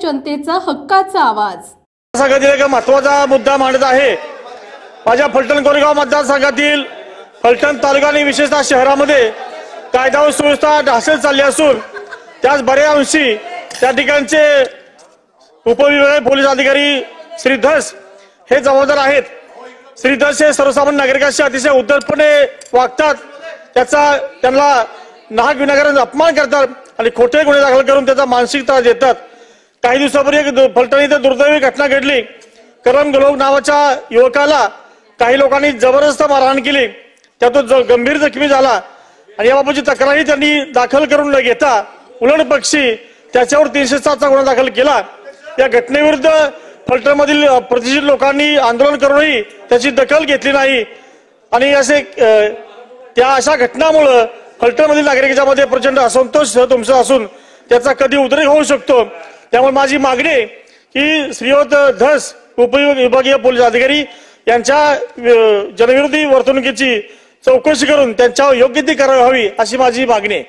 जनतेचा हक्काचा आवाज। एक महत्त्वाचा मुद्दा मांडत आहे। माझ्या फलटण कोरेगाव मतदारसंघातील फलटण तालुका आणि विशेषतः शहरामध्ये कायदा व सुव्यवस्था ढासळत चालली असून त्याच बऱ्याच अंशी त्या ठिकाणचे उपविभागीय पोलीस अधिकारी श्री धस हे जबाबदार आहेत। श्री धस हे सर्वसामान्य नागरिकांशी अतिशय उद्धटपणे वागतात, त्यांना नाहक विनाकारण अपमान करतात आणि खोटे गुन्हे दाखल करून त्याचा मानसिक त्रास देतात। काही दिवसापूर्वी एक फलटण इथे दुर्दैवी घटना घडली। करम गलोग नावाच्या युवकाला काही लोकांनी जबरदस्त मारहाण केली, त्यातून गंभीर जखमी झाला आणि याबाबतची तक्रारही त्यांनी दाखल करून न घेता उलट पक्षी त्याच्यावर 307चा गुन्हा दाखल केला। या घटनेविरुद्ध फलटणमधील प्रतिष्ठित लोकांनी आंदोलन करूनही त्याची दखल घेतली नाही आणि अशा घटनांमुळे फलटणमधील नागरिकांच्या मध्ये प्रचंड असंतोष तुमचा असून त्याचा कधी उद्रेक होऊ शकतो। त्यामुळे माझी मागणी आहे की श्रीयुत धस उपविभागीय पोलीस अधिकारी यांच्या जनविरोधी वर्तणुकीची चौकशी करून त्यांच्यावर योग्य ती कारवाई व्हावी अशी माझी मागणी आहे।